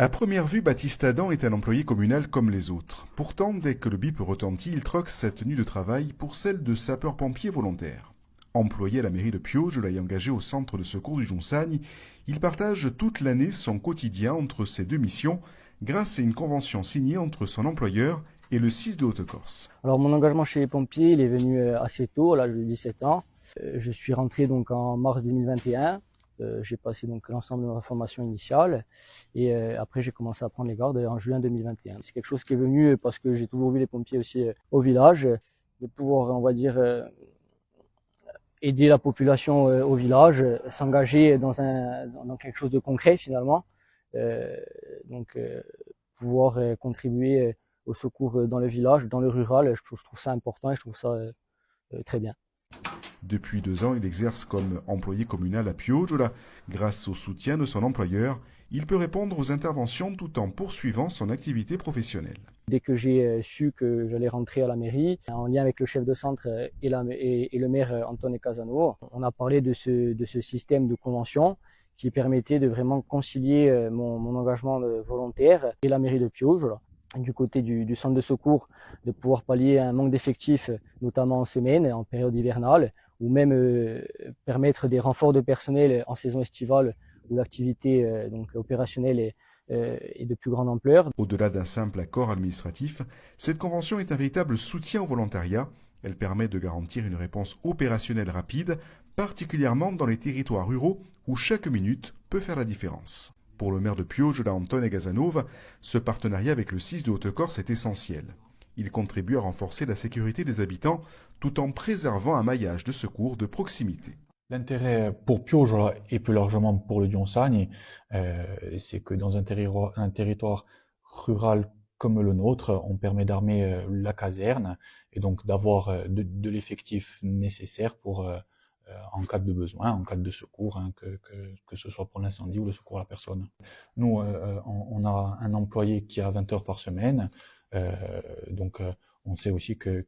À première vue, Baptiste Adam est un employé communal comme les autres. Pourtant, dès que le bip retentit, il troque sa tenue de travail pour celle de sapeur-pompier volontaire. Employé à la mairie de Pio, je l'ai engagé au centre de secours du Jonsagne. Il partage toute l'année son quotidien entre ces deux missions grâce à une convention signée entre son employeur et le CIS de Haute-Corse. Alors mon engagement chez les pompiers, il est venu assez tôt, à l'âge de 17 ans. Je suis rentré donc en mars 2021. J'ai passé donc l'ensemble de ma formation initiale et après j'ai commencé à prendre les gardes en juin 2021. C'est quelque chose qui est venu parce que j'ai toujours vu les pompiers aussi au village, de pouvoir, on va dire, aider la population au village, s'engager dans quelque chose de concret finalement. Euh, donc pouvoir contribuer au secours dans le village, dans le rural, je trouve ça important et je trouve ça très bien. Depuis 2 ans, il exerce comme employé communal à Piojola. Grâce au soutien de son employeur, il peut répondre aux interventions tout en poursuivant son activité professionnelle. Dès que j'ai su que j'allais rentrer à la mairie, en lien avec le chef de centre et le maire Antonio Casano, on a parlé de ce système de convention qui permettait de vraiment concilier mon engagement volontaire et la mairie de Piojola. Du côté du centre de secours, de pouvoir pallier un manque d'effectifs, notamment en semaine, en période hivernale, ou même permettre des renforts de personnel en saison estivale où l'activité donc opérationnelle est de plus grande ampleur. Au-delà d'un simple accord administratif, cette convention est un véritable soutien au volontariat. Elle permet de garantir une réponse opérationnelle rapide, particulièrement dans les territoires ruraux où chaque minute peut faire la différence. Pour le maire de Piojola, Antonio Casanova, ce partenariat avec le CIS de Haute-Corse est essentiel. Il contribue à renforcer la sécurité des habitants tout en préservant un maillage de secours de proximité. L'intérêt pour Piojola et plus largement pour le Dionsagne, c'est que dans un territoire rural comme le nôtre, on permet d'armer la caserne et donc d'avoir de l'effectif nécessaire pour en cas de besoin, en cas de secours, hein, que ce soit pour l'incendie ou le secours à la personne. Nous, on a un employé qui a 20 heures par semaine, donc on sait aussi que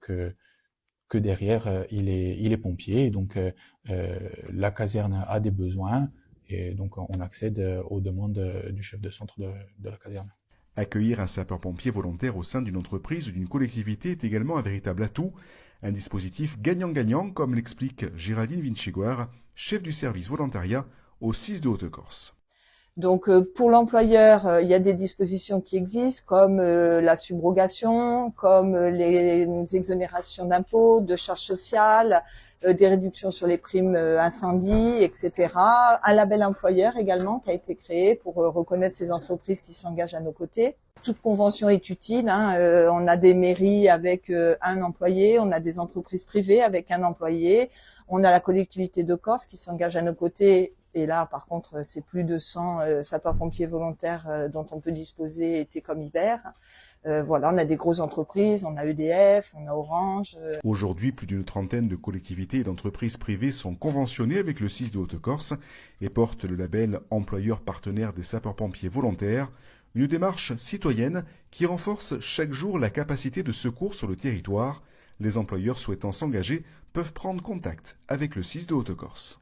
derrière il est pompier, et donc la caserne a des besoins, et donc on accède aux demandes du chef de centre de la caserne. Accueillir un sapeur-pompier volontaire au sein d'une entreprise ou d'une collectivité est également un véritable atout, un dispositif gagnant-gagnant, comme l'explique Géraldine Vinciguar, chef du service volontariat au CIS de Haute-Corse. Donc pour l'employeur, il y a des dispositions qui existent comme la subrogation, comme les exonérations d'impôts, de charges sociales, des réductions sur les primes incendie, etc. Un label employeur également qui a été créé pour reconnaître ces entreprises qui s'engagent à nos côtés. Toute convention est utile. On a des mairies avec un employé, on a des entreprises privées avec un employé, on a la collectivité de Corse qui s'engage à nos côtés. Et là, par contre, c'est plus de 100 sapeurs-pompiers volontaires dont on peut disposer été comme hiver. Voilà, on a des grosses entreprises, on a EDF, on a Orange. Aujourd'hui, plus d'une trentaine de collectivités et d'entreprises privées sont conventionnées avec le CIS de Haute-Corse et portent le label employeur partenaire des sapeurs-pompiers volontaires, une démarche citoyenne qui renforce chaque jour la capacité de secours sur le territoire. Les employeurs souhaitant s'engager peuvent prendre contact avec le CIS de Haute-Corse.